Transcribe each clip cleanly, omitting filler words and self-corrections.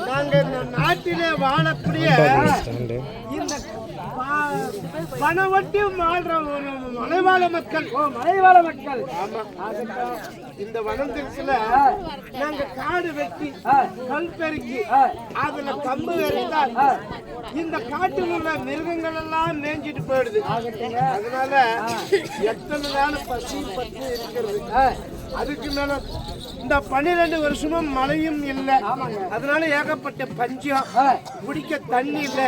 நாங்க இந்த நாட்டிலே வாழக்கூடிய இந்த பணவட்டி வாழ்ற ஒரு மலைவாழ மக்கள். மலைவாழ மக்கள். ஆமா. இந்த வனத்திற்குல நாங்க காடு வெட்டி கல் பெருக்கி அதுல கம்பு எறிந்தால் இந்த காட்டில் உள்ள மிருகங்கள் எல்லாம் மேய்ஞ்சிட்டு போயிடுது. அதனால எத்தனை நாள் பசி பற்றி இருக்கிறது. அதுக்கு மேல இந்த 12 வருஷமும் மழையும் இல்லை. அதனால ஏகப்பட்ட பஞ்சம், குடிக்க தண்ணி இல்லை,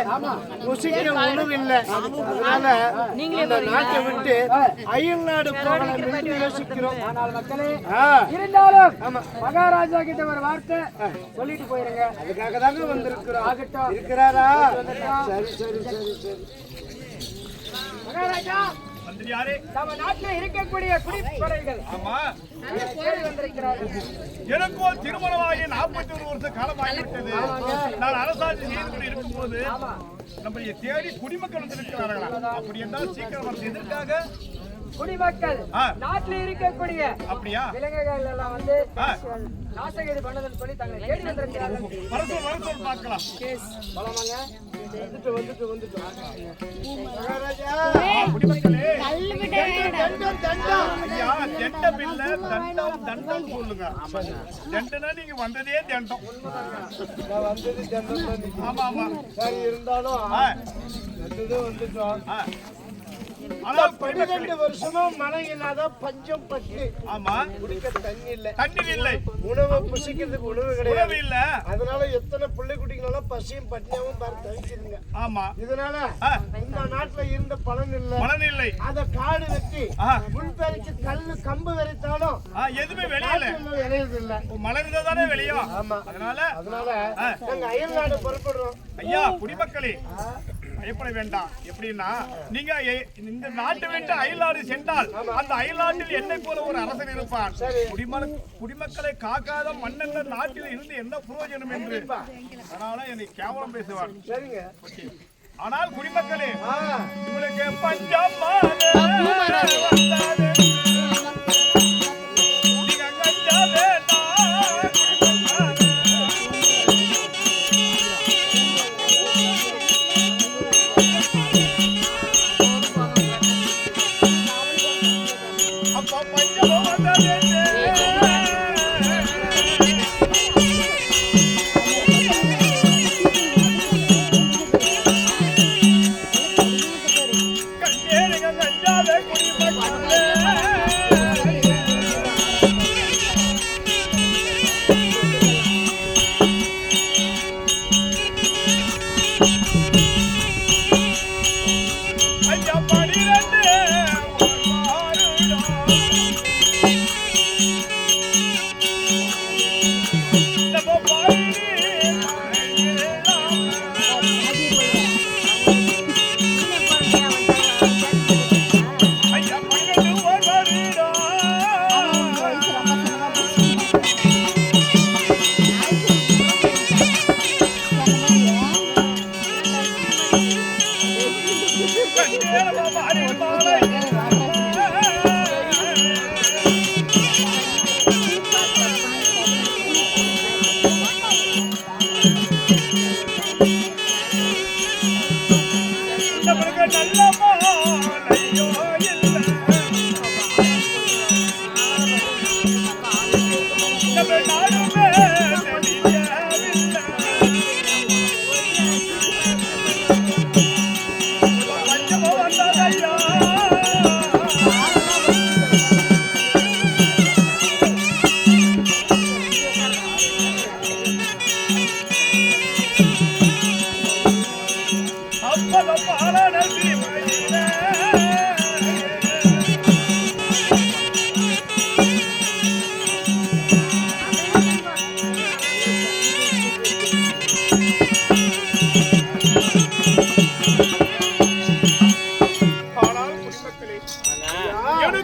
ருசிக்க உணவு இல்லை. அதனால இந்த நாட்டை விட்டு அயல் நாடு போகலாம் என்று யோசிக்கிறோம். மக்களே இருந்தாலும் மகாராஜா கிட்ட ஒரு வார்த்தை சொல்லிட்டு போயிருங்க. அதுக்காக தாங்க வந்திருக்கிறோம். இருக்கிறாரா? சரி சரி சரி சரி. மகாராஜா நம்ம நாட்டில் இருக்கக்கூடிய குடிப்படைகள் எனக்கோ திருமணமாகி 41 வருஷம் காலமாகிவிட்டது. நான் அரசாட்சி செய்து கொண்டு இருக்கும் போது நம்முடைய தேடி குடிமக்கள் வந்திருக்கிறார்களா? அப்படி என்றால் சீக்கிரம் வந்து எதற்காக குடிமக்கள் நாட்டில் இருக்கக்கூடிய அப்படியா விலங்குகள் எல்லாம் வந்து நாசகேடு பண்ணதுன்னு சொல்லி தங்களை தேடி வந்திருக்கிறார்கள். வரசோல் பார்க்கலாம். குடிமக்களே தண்டம் இல்ல தண்டம் தண்டம் சொல்லுங்க. தண்டனா நீங்க வந்ததே தண்டம். வந்தது தண்டம். ஆமா ஆமா. சரி இருந்தாலும் வந்துட்டோம். ஆனால் 12 வருஷமும் மழை இல்லாத பஞ்சம் பட்டு. ஆமா. குடிக்க தண்ணி இல்ல. தண்ணீர் இல்லை. உணவு புசிக்கிறதுக்கு உணவு கிடையாது. இல்ல. அதனால எத்தனை பிள்ளை குட்டிகளும் பசியும் பட்டினியாவும் தவிச்சிருங்க. ஆமா. இதனால இந்த நாட்டுல இருந்த பலன் இல்லை. அத காடு வெட்டி புல் பறிச்சு கல்லு கம்பு வெறித்தாலும் எதுவுமே வெளியில விளையுது இல்ல. மழை இருந்தா தானே வெளியும். ஆமா. அதனால நாங்க அயல் நாடு புறப்படுறோம். ஐயா குடிமக்களே பயப்பட வேண்டாம். எப்படின்னா நீங்க இந்த நாட்டை விட்டு அயல்நாடு சென்றால் அந்த அயல்நாட்டில் என்னை போல ஒரு அரசன் இருப்பான். குடிமக்களை காக்காத மன்னன் நாட்டில் இருந்து என்ன பிரயோஜனம் என்று அதனால என்னை கேவலம் பேசுவார். சரிங்க. ஆனால் குடிமக்களே உங்களுக்கு பஞ்சம்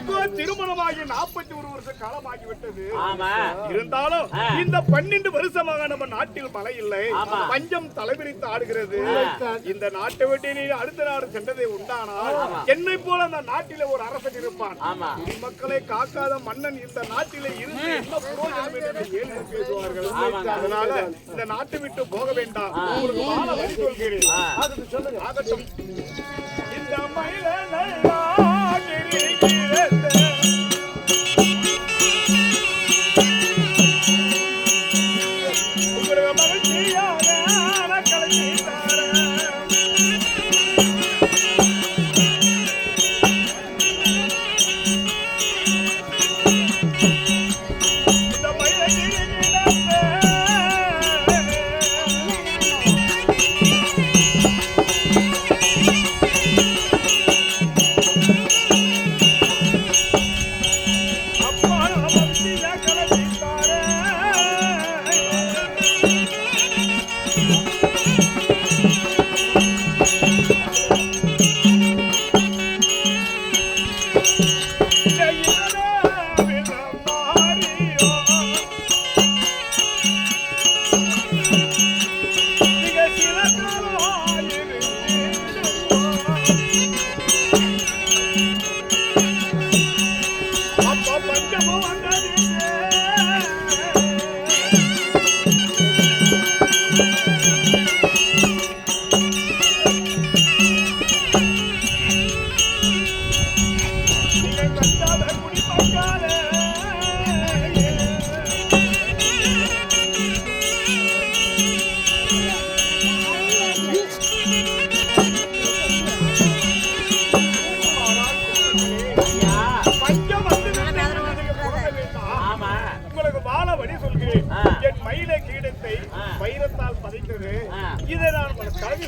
எனக்கோ திருமணமாகி 41 வருஷ காலமாகிவிட்டது. இருந்தாலும் இந்த 12 வருஷமாக நம்ம நாட்டில் மழை இல்லை, பஞ்சம் தலைவிரித்து ஆடுகிறது. இந்த நாட்டை விட்டு நீ அடுத்த நாடு சென்றதை உண்டானால் என்னை போல அந்த நாட்டிலே ஒரு அரசன் இருப்பான். குடிமக்களை காக்காத மன்னன் இந்த நாட்டிலே இருந்து என்ன புரோஜனம் என்று ஏழு பேசுவார்கள். அதனால இந்த நாட்டை விட்டு போக வேண்டாம், உங்களுக்கு வாழ வழி சொல்கிறேன். ஆகட்டும். இந்த மயிலை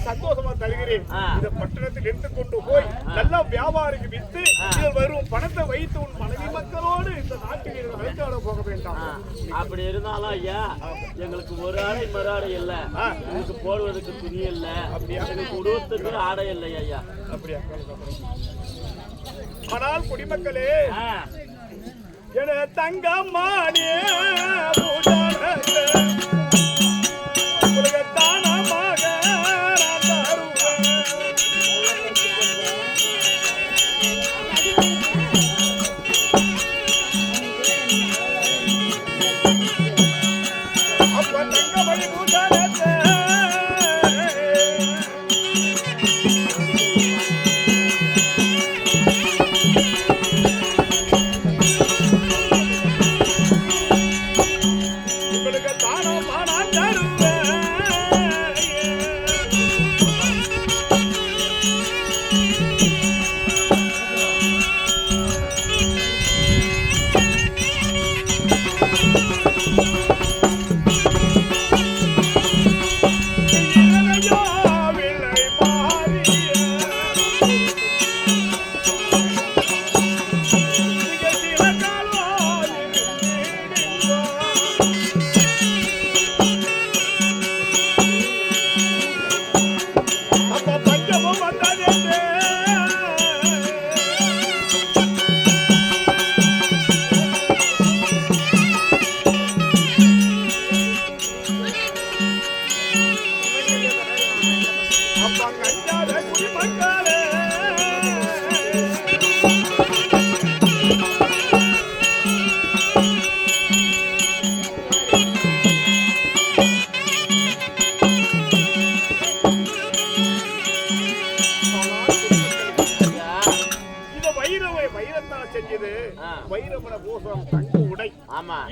சந்தோஷமா தருகிறேன். இந்த பட்டணத்தில் எடுத்துக்கொண்டு போய் நல்லா வியாபாரிக்கு வித்து இதில் வரும் பணத்தை வைத்து உன் மனைவி மக்களோடு இந்த நாட்டில் வைத்தாட போக வேண்டாம். அப்படி இருந்தாலும் ஐயா எங்களுக்கு ஒரு ஆடை மறுஆடை இல்ல, எனக்கு போடுவதற்கு துணி இல்ல, எனக்கு உடுவதற்கு ஆடை இல்லை ஐயா. அப்படியா? ஆனால் குடிமக்களே, என தங்கம்மானே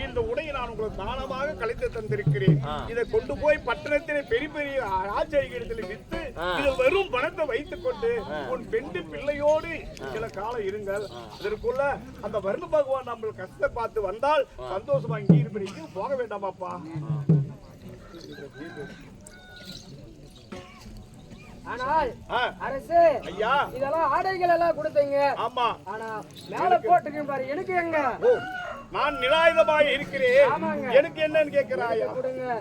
இந்த உடையை நான் உங்களுக்கு தானமாக கலைத்து தந்திருக்கிறேன். இதை கொண்டு போய் பட்டணத்திலே பெரிய பெரிய ஆச்சரியத்தில் வித்து இதில் வரும் பணத்தை வைத்துக் கொண்டு உன் பெண்டு பிள்ளையோடு சில காலம் இருங்கள். இதற்குள்ள அந்த வருண பகவான் நம்ம கஷ்டத்தை பார்த்து வந்தால் சந்தோஷமா இங்கே இருப்பீங்க, போக வேண்டாமாப்பா. ஆனால் அரசு ஐயா இதெல்லாம் ஆடைகள் எல்லாம் கொடுத்தீங்க. ஆமா. ஆனா மேல போட்டுக்கு பாரு, எனக்கு எங்க? நான் நிராயுதமாக இருக்கிறேன், எனக்கு என்னன்னு கேட்கிறாயா? கொடுங்க.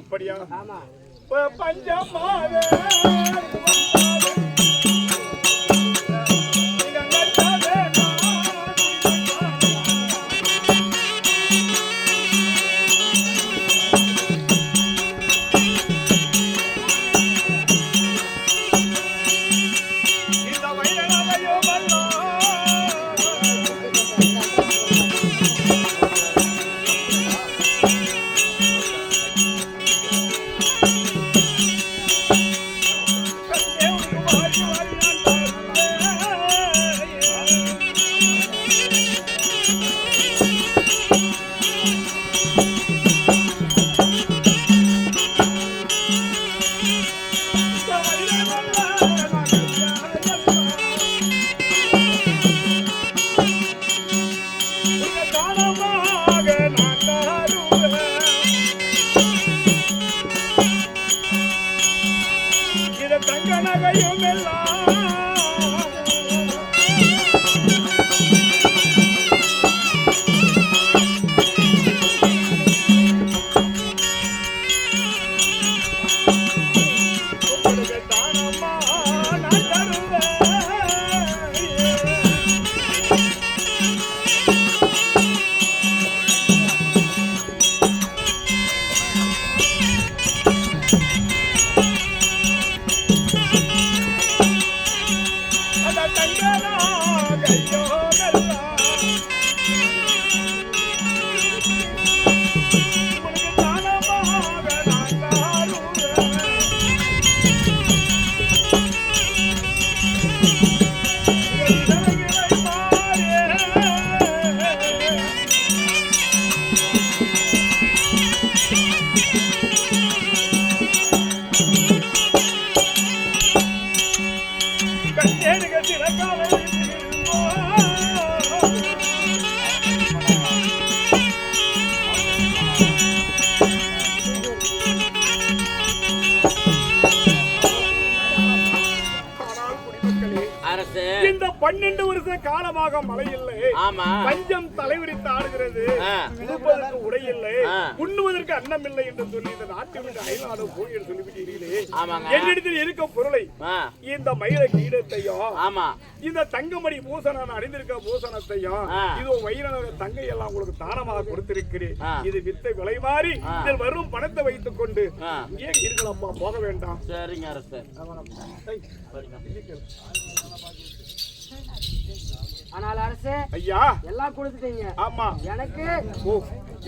அப்படியா? ஆமா. பஞ்சமாக தானமாக நான் தருவேன். இத தங்க நகையும் எல்லாம் இந்த 12 வருஷ காலமாக மழை இல்லை. பஞ்சம் தலைவிரித்து ஆடுகிறது. உடுப்பதற்கு உடை இல்லை, உண்ணுவதற்கு அன்னம் இல்லை என்று சொல்லி இந்த நாட்டை விட்டு அயல்நாடு போய் என்று சொல்லிவிட்டீர்களே, என்னிடத்தில் இருக்க பொருளை இந்த மயில கீடத்தையும் இந்த தங்கமணி பூசணன் அணிந்திருக்க பூசணத்தையும் இதோ வைர தங்கை எல்லாம் உங்களுக்கு தானமாக கொடுத்திருக்கிறேன். இது வித்தை விலை மாறி இதில் வரும் பணத்தை வைத்துக் கொண்டு இங்கே இருக்கலாம்ப்பா, போக வேண்டாம். சரிங்க அரசு. ஆனால் அரசே ஐயா எல்லாம் கொடுத்துட்டீங்க. ஆமா எனக்கு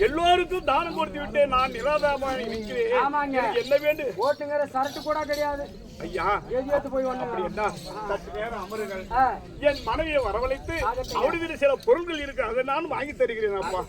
எல்லோருக்கும் தானம் கொடுத்து விட்டு நான் நிராதாரமாக நிற்கிறேன். ஆமாங்க. என்ன வேண்டும்? ஓட்டுங்கிற சரட்டு கூட கிடையாது ஐயா. ஏத்து போய் அப்படி என்ன? சற்று நேரம் அமருங்கள். என் மனைவியை வரவழைத்து அவருடைய சில பொருட்கள் இருக்கு, அதை நான் வாங்கி தருகிறேன் அப்பா.